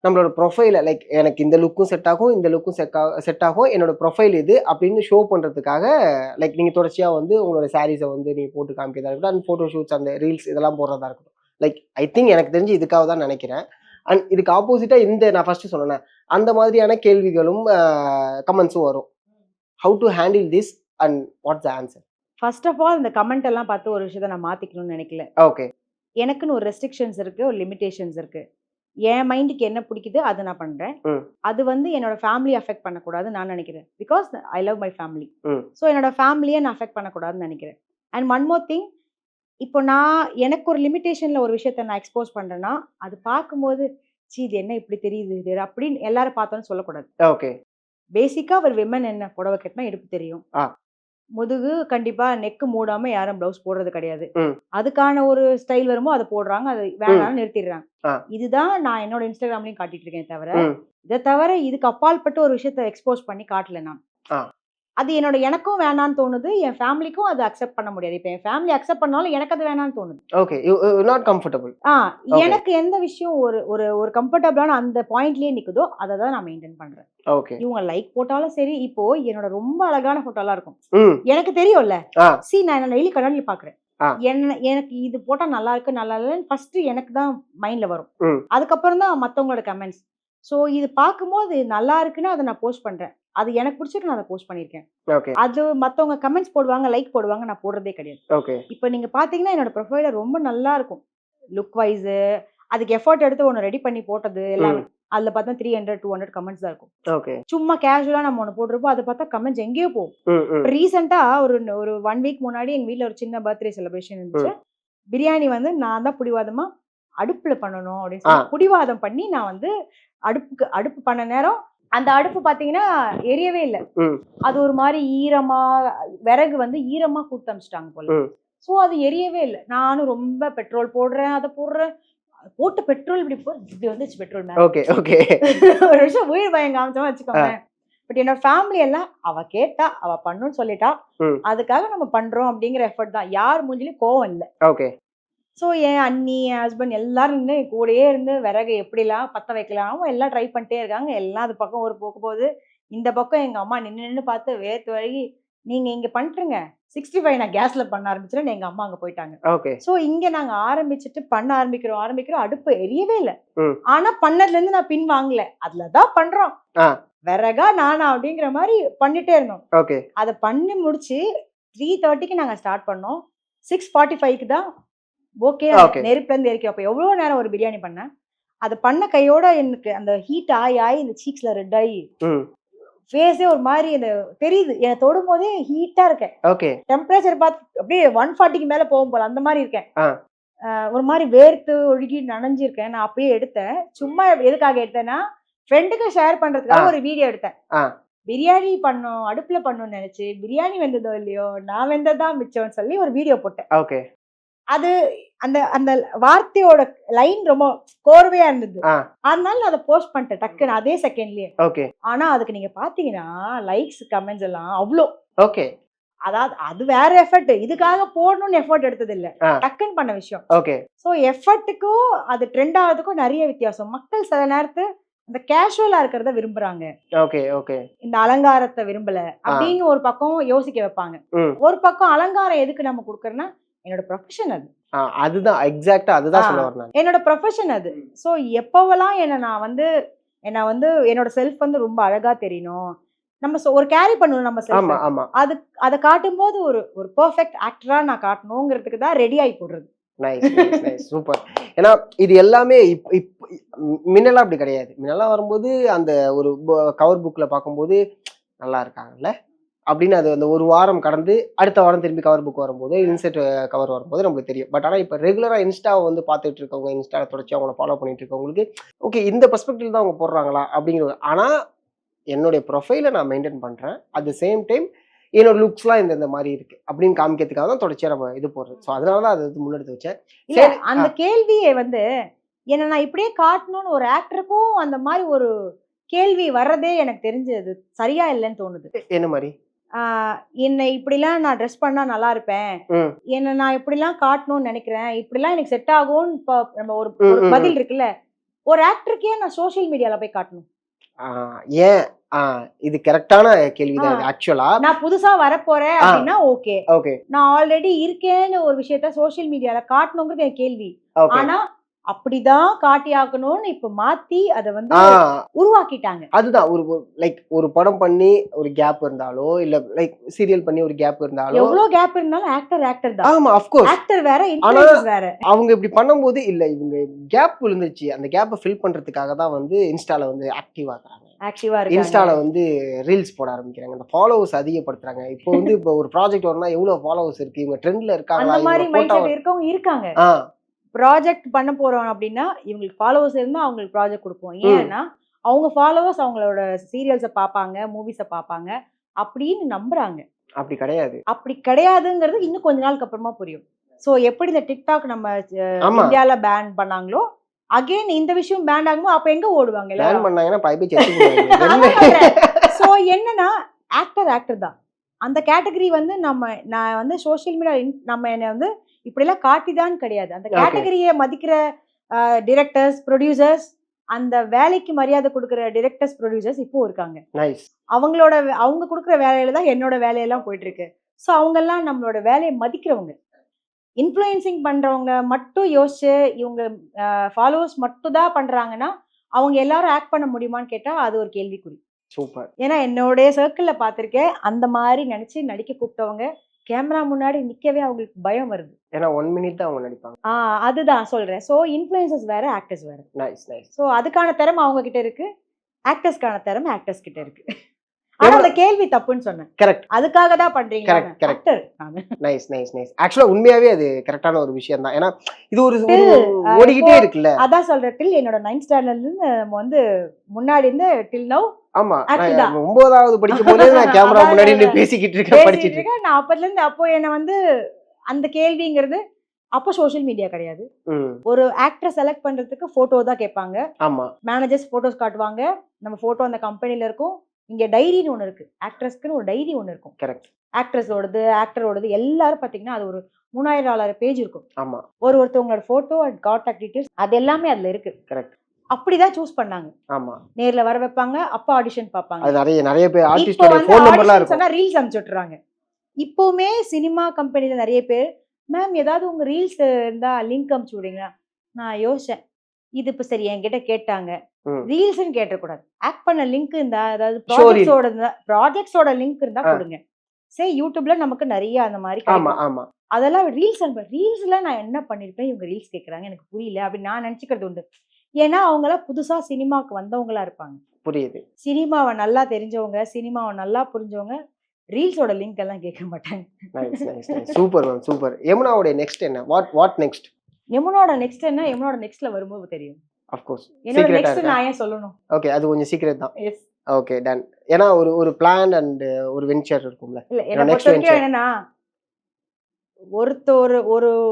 நம்மளோட ப்ரொஃபைலை லைக் எனக்கு இந்த லுக்கும் செட் ஆகும், இந்த லுக்கும் செட் ஆகும், என்னோட ப்ரொஃபைல் இது அப்படின்னு ஷோ பண்ணுறதுக்காக லைக் நீங்கள் தொடர்ச்சியாக வந்து உங்களோட சாரீஸை வந்து நீங்கள் போட்டு காமிக்கிறதா இருக்கட்டும், அண்ட் ஃபோட்டோ ஷூட்ஸ் அந்த ரீல்ஸ் இதெல்லாம் போடுறதா இருக்கட்டும். லைக் ஐ திங்க் எனக்கு தெரிஞ்சு இதுக்காக தான் நினைக்கிறேன். அண்ட் இதுக்கு ஆப்போசிட்டாக நான் ஃபர்ஸ்ட் சொன்னேன் அந்த மாதிரியான கேள்விகளும் கமெண்ட்ஸும் வரும். How to handle this and what's the answer? First of all, இந்த கமெண்ட் எல்லாம் பார்த்து ஒரு விஷயத்தை நான் மாத்திக்கணும்னு நினைக்கல. ஓகே. எனக்குன்னு ஒரு ரெஸ்ட்ரிக்ஷன்ஸ் இருக்கு, ஒரு லிமிடேஷன்ஸ் இருக்கு. என் மைண்டுக்கு என்ன பிடிக்குது அதை நான் பண்றேன். அது வந்து என்னோட ஃபேமிலி அஃபெக்ட் பண்ணக்கூடாதுன்னு நான் நினைக்கிறேன். Because I love my family. So என்னோட ஃபேமிலியை நான் அஃபெக்ட் பண்ணக்கூடாதுன்னு நினைக்கிறேன். அண்ட் ஒன் மோர் திங், இப்போ நான் எனக்கு ஒரு லிமிடேஷன்ல ஒரு விஷயத்த நான் எக்ஸ்போஸ் பண்றேன்னா அது பார்க்கும்போது இது என்ன இப்படி தெரியுது அப்படின்னு எல்லாரும் பார்த்தோன்னு சொல்லக்கூடாது. ஓகே. பேசிக்கா ஒரு விமன் என்ன புடவை கட்டினா இடுப்பு தெரியும், முதுகு கண்டிப்பா நெக்கு மூடாம யாரும் பிளவுஸ் போடுறது கிடையாது. அதுக்கான ஒரு ஸ்டைல் வருமோ அதை போடுறாங்க, அது வேணாலும் நிறுத்திடுறாங்க. இதுதான் நான் என்னோட இன்ஸ்டாகிராம்லயும் காட்டிட்டு இருக்கேன். தவிர இதை தவிர இதுக்கு அப்பால்பட்டு ஒரு விஷயத்த எக்ஸ்போஸ் பண்ணி காட்டல நான். அது எனக்கும் வேணான்னு தோணுது, என் ஃபேமிலிக்கும் அது அக்செப்ட் பண்ண முடியாது. இப்போ என் ஃபேமிலி அக்செப்ட் பண்ணாலும் எனக்கு அது வேணான்னு தோணுது. Okay, you not comfortable. எனக்கு எந்த விஷயம் ஒரு கம்ஃபர்டபிளான அந்த பாயிண்ட்லயே நிக்குதோ அதை தான் நான் மெயின்டைன் பண்றேன். ஓகே. இவங்க லைக் போட்டாலும் சரி, இப்போ என்னோட ரொம்ப அழகான போட்டோலாம் இருக்கும், எனக்கு தெரியும்ல, நான் என்ன டெய்லி கண்ணாடியில பாக்குறேன், எனக்கு இது போட்டா நல்லா இருக்கு நல்லா இல்லைன்னு ஃபர்ஸ்ட் எனக்கு தான் மைண்ட்ல வரும். அதுக்கப்புறம் தான் மத்தவங்களோட கமெண்ட்ஸ். சோ இது பார்க்கும்போது நல்லா இருக்குன்னு அதை நான் போஸ்ட் பண்றேன். அது எனக்கு பிடிச்சிருக்கு, நான் அதை போஸ்ட் பண்ணிருக்கேன். அது மத்தவங்க கமெண்ட்ஸ் போடுவாங்க, லைக் போடுவாங்க, நான் போடுறதே கிடையாது. இப்போ நீங்க பாத்தீங்கன்னா என்னோட ப்ரொஃபைல ரொம்ப நல்லா இருக்கும் லுக் வைஸ், அதுக்கு எஃபர்ட் எடுத்து ஒன்று ரெடி பண்ணி போட்டது எல்லாமே அதுல பார்த்தா 300-200 கமெண்ட்ஸ் தான் இருக்கும். ஓகே. சும்மா கேஷுவலா நம்ம ஒன்று போட்டிருப்போம், அதை பார்த்தா கமெண்ட்ஸ் எங்கேயோ போகும். ரீசெண்டா ஒரு ஒரு 1 வீக் முன்னாடி எங்க வீட்ல ஒரு சின்ன பர்த்டே செலிப்ரேஷன் இருந்துச்சு. பிரியாணி வந்து நான் தான் பிடிவாதமா அடுப்புல பண்ணணும் அப்படின்னு சொல்லி பிடிவாதம் பண்ணி நான் வந்து அடுப்பு பண்ண நேரம் அந்த அடுப்பு பாத்தீங்கன்னா எரியவே இல்லை. அது ஒரு மாதிரி ஈரமா விறகு வந்து ஈரமா கூட்டு அமிச்சிட்டாங்க போல. சோ அது எரியவே இல்லை. நானும் ரொம்ப பெட்ரோல் போடுறேன், அதை போடுறேன், போட்டு பெட்ரோல் இப்படி வந்துச்சு பெட்ரோல் மேல. Okay okay. ஒரு விஷயம் உயிர் பயம் காமிச்சோம் வச்சுக்கோங்க. பட் என்னோட ஃபேமிலி எல்லாம் அவ கேட்டா அவ பண்ணுன்னு சொல்லிட்டா, அதுக்காக நம்ம பண்றோம் அப்படிங்கிற எஃபர்ட் தான். யார் மூஞ்சிலும் கோவம் இல்லை. ஓகே. ஸோ என் அண்ணி, என் ஹஸ்பண்ட் எல்லாரும் நின்று கூடயே இருந்து விறகு எப்படிலாம் பற்ற வைக்கலாம் எல்லாம் ட்ரை பண்ணிட்டே இருக்காங்க. எல்லாம் அது பக்கம் ஒரு போக்கு போகுது. இந்த பக்கம் எங்கள் அம்மா நின்று பார்த்து வேர்த்து வழி நீங்கள் இங்கே பண்ணிட்டுருங்க, 65 நான் கேஸில் பண்ண ஆரம்பிச்சிட்டேன். எங்கள் அம்மா அங்கே போயிட்டாங்க. ஓகே. ஸோ இங்கே நாங்கள் ஆரம்பிச்சுட்டு பண்ண ஆரம்பிக்கிறோம். அடுப்பு எரியவே இல்லை. ஆனால் பண்ணதுலேருந்து நான் பின் வாங்கல. அதில் தான் பண்ணுறோம், விறகா நானா அப்படிங்கிற மாதிரி பண்ணிட்டே இருந்தோம். ஓகே. அதை பண்ணி முடிச்சு 3:30க்கு நாங்கள் ஸ்டார்ட் பண்ணோம். 6:45க்கு தான் ஓகே நெருப்புல இருந்து எரிக்கிறோம். அப்ப எவ்வளவு நேரம் ஒரு பிரியாணி பண்ணேன். அது பண்ண கையோட எனக்கு அந்த ஹீட் ஆகி இந்த சீக்ஸ்ல ரெட் ஆகி ஃபேஸே ஒரு மாதிரி அந்த தெரியுது. எனக்கு தொடும் போதே ஹீட்டா இருக்கேன். ஓகே. டெம்பரேச்சர் பார்த்து அப்படியே 140க்கு மேல போகும் போல அந்த மாதிரி இருக்கேன். ஒரு மாதிரி வேர்த்து ஒழுகி நனைஞ்சிருக்கேன். நான் அப்பயே எடுத்தேன். சும்மா எதுக்காக எடுத்தேன்னா ஃப்ரெண்டுக்கு ஷேர் பண்றதுக்காக ஒரு வீடியோ எடுத்தேன். பிரியாணி பண்ணோம், அடுப்புல பண்ணணும்னு நினைச்சு பிரியாணி வெந்ததோ இல்லையோ நான் வெந்ததான் மிச்சம்னு சொல்லி ஒரு வீடியோ போட்டேன். ஓகே. அது அந்த அந்த வார்த்தையோட லைன் ரொம்ப கோர்வையா இருந்தது. அதனால நான் அதை போஸ்ட் பண்ணிட்டேன் டக்குன்னு அதே செகண்ட்லயே. ஓகே. ஆனா அதுக்கு நீங்க பாத்தீங்கன்னா லைக்ஸ் கமெண்ட்ஸ் எல்லாம் அவ்வளோ. ஓகே. அதாவது அது வேற எஃபர்ட், இதுக்காக போடணும்னு எஃபர்ட் எடுத்தது இல்ல, டக்குன்னு பண்ண விஷயம். ஓகே. சோ எஃபர்ட்டுக்கும் அது ட்ரெண்ட் ஆகிறதுக்கும் நிறைய வித்தியாசம். மக்கள் சில நேரத்து இந்த கேஷுவலா இருக்கிறத விரும்புறாங்க. Okay okay. இந்த அலங்காரத்தை விரும்பல அப்படின்னு ஒரு பக்கம் யோசிக்க வைப்பாங்க. ஒரு பக்கம் அலங்காரம் எதுக்கு நம்ம கொடுக்கறோம்னா என்னோட ப்ரொஃபஷன் அது. அதுதான் எக்ஸாக்ட்டா அதுதான் சொல்ல வரேன். என்னோட ப்ரொஃபஷன் அது. சோ எப்பவெல்லாம் என்ன வந்து என்னோட செல்ஃப் வந்து ரொம்ப அழகா தெரியணும், நம்ம ஒரு கேரி பண்ணணும் நம்ம செல்ஃப். அது அதை காட்டும்போது ஒரு பெர்ஃபெக்ட் ஆக்டரா நான் காட்டணுங்கிறதுக்கு தான் ரெடி ஆகி போடுறது. Nice nice super. ஏன்னா இது எல்லாமே முன்னெல்லாம் அப்படி கிடையாது. முன்னெல்லாம் வரும்போது அந்த ஒரு கவர் புக்ல பார்க்கும்போது நல்லா இருக்காங்கல்ல அப்படின்னு அது அந்த ஒரு வாரம் கடந்து அடுத்த வாரம் திரும்பி கவர் புக் வரும்போது இன்செர்ட் கவர் வரும்போது நம்மளுக்கு தெரியும். பட் ஆனால் இப்போ ரெகுலராக இன்ஸ்டாவை வந்து பார்த்துட்டு இருக்கவங்க, இன்ஸ்டாவில் தொடர்ச்சி அவங்கள ஃபாலோ பண்ணிட்டு இருக்கவங்களுக்கு ஓகே இந்த பெர்ஸ்பெக்டிவ் தான் அவங்க போடுறாங்களா அப்படிங்கிறது. ஆனால் என்னுடைய ப்ரொஃபைலை நான் மெயின்டைன் பண்ணுறேன். அட் த சேம் டைம் என்னோட லுக்ஸ்லாம் இந்த மாதிரி இருக்கு அப்படின்னு காமிக்கிறதுக்காக தான் தொடர்ச்சியாக நம்ம இது போடுறோம். ஸோ அதனால தான் அது முன்னெடுத்து வச்சேன். அந்த கேள்வியை வந்து என்ன நான் இப்படியே காட்டணும்னு ஒரு ஆக்டருக்கும் அந்த மாதிரி ஒரு கேள்வி வர்றதே எனக்கு தெரிஞ்சது சரியா இல்லைன்னு தோணுது. என்ன மாதிரி? என்னை இப்படிலாம் நான் ட்ரெஸ் பண்ணா நல்லா இருப்பேன், என்ன நான் இப்படிலாம் காட்டணும்னு நினைக்கிறேன், இப்படிலாம் எனக்கு செட் ஆகும்னு நம்ம ஒரு பதில் இருக்குல்ல. ஒரு ஆக்டருக்கே நான் சோசியல் மீடியால போய் காட்டணும் ஏன்? இது கரெக்டான கேள்விதான். ஆக்சுவலா நான் புதுசா வரப்போறேன் அப்படின்னா ஓகே ஓகே, நான் ஆல்ரெடி இருக்கேன்னு ஒரு விஷயத்த சோசியல் மீடியால காட்டணுங்கிறது என் கேள்வி. ஆனா அப்படிதான் காட்டி ஆக்கணும்னு இப்ப மாத்தி அதை வந்து உருவாக்கிட்டாங்க. அதுதான் ஒரு படம் பண்ணி ஒரு கேப் இருந்தாலோ இல்ல லைக் சீரியல் பண்ணி ஒரு கேப் இருந்தாலோ, எவ்வளவு கேப் இருந்தாலும் ஆக்டர் தான். ஆமா ஆஃப் கோர்ஸ் ஆக்டர் வேற, இன்ஃப்ளூயன்சர் வேற. அவங்க இப்படி பண்ணும்போது இல்ல இவங்க கேப் விழுந்துச்சு, அந்த கேப்பை ஃபில் பண்றதுக்காக தான் வந்து இன்ஸ்டால வந்து ஆக்டிவா இருக்காங்க. இன்ஸ்டால வந்து ரீல்ஸ் போட ஆரம்பிக்கிறாங்க, அந்த ஃபாலோவர்ஸ் அதிகப்படுத்துறாங்க. இப்போ வந்து இப்போ ஒரு ப்ராஜெக்ட் வரணும்னா எவ்வளவு ஃபாலோவர்ஸ் இருக்கு, இவங்க ட்ரெண்ட்ல இருக்காங்க, அந்த மாதிரி மைண்ட் செட் இருக்கவங்க இருக்காங்க. ப்ராஜெக்ட் பண்ண போறோம் அப்படின்னா இவங்களுக்கு ஃபாலோவர்ஸ் இருந்தா அவங்களுக்கு ப்ராஜெக்ட் கொடுப்போம். ஏன்னா அவங்க ஃபாலோவர்ஸ் அவங்களோட சீரியல்ஸை பார்ப்பாங்க, மூவிஸை பார்ப்பாங்க அப்படின்னு நம்புறாங்க. அப்படி கிடையாது, அப்படி கிடையாதுங்கிறது இன்னும் கொஞ்ச நாளுக்கு அப்புறமா புரியும். ஸோ எப்படி இந்த டிக்டாக் நம்ம இந்தியால பேன் பண்ணாங்களோ அகைன் இந்த விஷயம் பேன் ஆகும்போது அப்ப எங்க ஓடுவாங்க எல்லாரும். ஸோ என்னன்னா ஆக்டர் தான் அந்த கேட்டகரி வந்து நான் வந்து சோசியல் மீடியா நம்ம என்ன வந்து இப்படிலாம் காட்டிதான் கிடையாது. அந்த கேட்டகரியை மதிக்கிற டிரெக்டர்ஸ், ப்ரொடியூசர்ஸ், அந்த வேலைக்கு மரியாதை கொடுக்குற டிரெக்டர்ஸ், ப்ரொடியூசர்ஸ் இப்போ இருக்காங்க. அவங்க கொடுக்குற வேலையில தான் என்னோட வேலையெல்லாம் போயிட்டு இருக்கு. ஸோ அவங்கெல்லாம் நம்மளோட வேலையை மதிக்கிறவங்க. இன்ஃப்ளூயன்சிங் பண்றவங்க மட்டும் யோசிச்சு இவங்க ஃபாலோவர்ஸ் மட்டும் தான் பண்றாங்கன்னா அவங்க எல்லாரும் ஆக்ட் பண்ண முடியுமான்னு கேட்டா அது ஒரு கேள்விக்குறி. சூப்பர். ஏன்னா என்னுடைய சர்க்கிள்ல பார்த்திருக்கேன் அந்த மாதிரி நினைச்சு நடிக்க கூப்பிட்டவங்க கேமரா முன்னாடி நிக்கவே அவங்களுக்கு பயம் வருது. ஏன்னா 1 மினிட் தான் அவங்க நடிப்பாங்க. அதுதான் சொல்றேன். சோ இன்ஃப்ளூயன்சர்ஸ் வேற, ஆக்டர்ஸ் வேற. Nice nice. சோ அதுக்கான திறமை அவங்க கிட்ட இருக்கு. ஆக்டர்ஸ்க்கான திறமை ஆக்டர்ஸ் கிட்ட இருக்கு. ஆனா அந்த கேள்வி தப்புன்னு சொன்னேன். கரெக்ட். அதுக்காக தான் பண்றீங்களா? Correct correct. ஆக்டர் நானு. Nice nice nice. ஆக்சுவலா உண்மையாவே அது கரெக்டான ஒரு விஷயம் தான். ஏன்னா இது ஒரு ஓடிக்கிட்டே இருக்குல்ல. அதான் சொல்றேன். டில் என்னோட 9th ஸ்டாண்டர்ட்ல இருந்து நம்ம வந்து முன்னாடி இருந்து டில் நவ் ஆமா. actor தான். 9வது படிக்கும் போதே நான் கேமரா முன்னாடி நின்னு பேசிக்கிட்டு இருக்கேன், படிச்சிட்டு இருக்கேன். நான் அப்பத்துல இருந்து அப்போ என்ன வந்து அந்த கேள்விங்கிறது அப்போ சோஷியல் மீடியா கிடையாது. ஒரு ஆக்டர் செலக்ட் பண்றதுக்கு போட்டோ தான் கேட்பாங்க. ஆமா. மேனேஜர்ஸ் போட்டோஸ் காட்டுவாங்க. நம்ம போட்டோ அந்த கம்பெனில இருக்கும். இங்க டைரின்னு ஒண்ணு இருக்கு. ஆக்ட்ரஸ்க்குன்னு ஒரு டைரி ஒண்ணு இருக்கும். கரெக்ட். ஆக்ட்ரஸோடது, ஆக்டரோடது எல்லாரும் பாத்தீங்கன்னா அது ஒரு 3000 பேஜ் இருக்கும். ஆமா. ஒருத்தவங்களோட போட்டோ அண்ட் கான்டாக்ட் டீடைல்ஸ் அது எல்லாமே அதுல இருக்கு. கரெக்ட். அப்படிதான் சூஸ் பண்ணாங்க. ஆமா. நேர்ல வர வைப்பாங்க. அப்ப ஆடிஷன் பாப்பாங்க. அது நிறைய பேர் ஆர்டிஸ்டோட ஃபோன் நம்பர்லாம் இருக்கும். சொன்னா ரீல்ஸ் அனுப்பிச்சு விட்டுறாங்க. இப்போவுமே சினிமா கம்பெனில நிறைய பேர் மேம் ஏதாவது உங்க ரீல்ஸ் இருந்தா லிங்க் அனுப்பிச்சு விடுங்க. நான் யோசிச்சேன். இது இப்ப சரி என்கிட்ட கேட்டாங்க. ரீல்ஸ்னு கேட்டக்கூடாது. ஆக்ட் பண்ண லிங்க் இருந்தா, அதாவது ப்ராஜெக்ட்ஸோட லிங்க் இருந்தா கொடுங்க. சரி யூடியூப்ல நமக்கு நிறைய அந்த மாதிரி ஆமா. அதெல்லாம் ரீல்ஸ் ரீல்ஸ்ல நான் என்ன பண்ணிருப்பேன், இவங்க ரீல்ஸ் கேக்குறாங்க எனக்கு புரியல அப்படின்னு நான் நினைச்சுக்கிறது உண்டு. ஏன்னா அவங்க எல்லாம் புதுசா சினிமாக்கு வந்தவங்களா இருப்பாங்க. புரியுது. சினிமாவை நல்லா தெரிஞ்சவங்க, சினிமாவை நல்லா புரிஞ்சவங்க ரீல்ஸோட லிங்க் எல்லாம் கேட்க மாட்டாங்க. Super ma'am, super. யமுனாவோட நெக்ஸ்ட் என்ன? What next? யமுனாவோட நெக்ஸ்ட் என்ன? யமுனாவோட நெக்ஸ்ட்ல வரும்போது தெரியும். Of course. என்னோட நெக்ஸ்ட் நான் ஏன் சொல்லணும்? ஓகே, அது கொஞ்சம் சீக்ரெட் தான். எஸ். Okay, done. ஏன்னா ஒரு பிளான் அண்ட் ஒரு வென்ச்சர் இருக்கும்ல. இல்ல என்ன பொறுத்த வரைக்கும் என்னன்னா,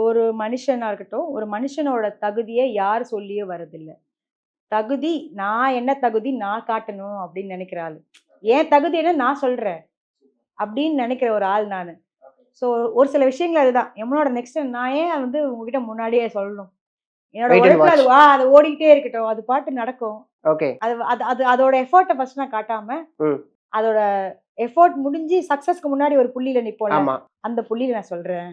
ஒரு மனுஷனா இருக்கட்டும், ஒரு மனுஷனோட தகுதியை யார் சொல்லியே வரதில்லை. தகுதி நான் என்ன தகுதி நான் காட்டணும் அப்படின்னு நினைக்கிற ஆளு. ஏன் தகுதி என்ன நான் சொல்றேன் அப்படின்னு நினைக்கிற ஒரு ஆள் நானு. ஸோ ஒரு சில விஷயங்கள் அதுதான். யமுனாவோட நெக்ஸ்ட் நான் ஏன் வந்து உங்ககிட்ட முன்னாடியே சொல்லணும்? என்னோட உழைப்புல அது ஓடிக்கிட்டே இருக்கட்டும், அது பாட்டு நடக்கும். ஓகே. அது அதோட எஃபோர்ட்டை ஃபர்ஸ்ட் நான் காட்டாம, அதோட எஃபோர்ட் முடிஞ்சு சக்சஸ்க்கு முன்னாடி ஒரு புள்ளியில நிப்போம். அந்த புள்ளியில நான் சொல்றேன்.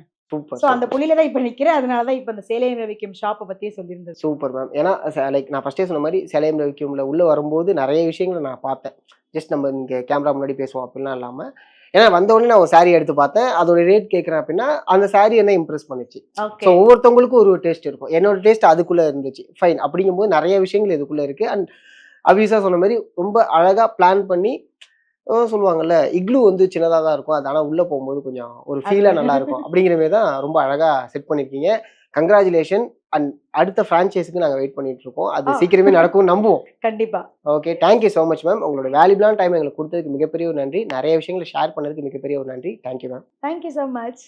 சோ அந்த புள்ளியில தான் இப்ப நிக்கிறேன். அதனாலதான் இப்ப இந்த சேலையம் ரவிக்கும் ஷாப்பை பத்தியே சொல்லியிருந்தேன். Super ma'am. ஏன்னா லைக் நான் ஃபர்ஸ்டே சொன்ன மாதிரி சேலையம் ரவிக்கும்ல உள்ள வரும்போது நிறைய விஷயங்களை நான் பார்த்தேன். ஜஸ்ட் நம்ம இங்க கேமரா முன்னாடி பேசுவோம் அப்படிலாம் இல்லாம, ஏன்னா வந்தவொடனே நான் ஒரு சாரீ எடுத்து பார்த்தேன். அதோட ரேட் கேட்குறேன் அப்படின்னா அந்த சாரீ என்ன இம்ப்ரெஸ் பண்ணிச்சு. ஸோ ஒவ்வொருத்தவங்களுக்கும் ஒரு டேஸ்ட் இருக்கும். என்னோட டேஸ்ட் அதுக்குள்ள இருந்துச்சு. ஃபைன். அப்படிங்கும்போது நிறைய விஷயங்கள் இதுக்குள்ள இருக்கு. அண்ட் அபிஷா சொன்ன மாதிரி ரொம்ப அழகா பிளான் பண்ணி சொல்லுவாங்கல்ல, இக்லூ வந்து சின்னதாக தான் இருக்கும், அது ஆனால் உள்ளே போகும்போது கொஞ்சம் ஒரு ஃபீலாக நல்லா இருக்கும் அப்படிங்கிற மாதிரி தான் ரொம்ப அழகாக செட் பண்ணியிருக்கீங்க. கங்க்ராச்சுலேஷன். அண்ட் அடுத்த ஃப்ரான்ச்சைஸுக்கு நாங்கள் வெயிட் பண்ணிட்டு இருக்கோம். அது சீக்கிரமே நடக்கும் நம்புவோம். கண்டிப்பா. Okay, thank you so much ma'am. உங்களோட வேல்யூபிளான டைம் எங்களுக்கு கொடுத்ததுக்கு மிகப்பெரிய ஒரு நன்றி. நிறைய விஷயங்களை ஷேர் பண்ணதுக்கு மிகப்பெரிய ஒரு நன்றி. Thank you ma'am. Thank you so much.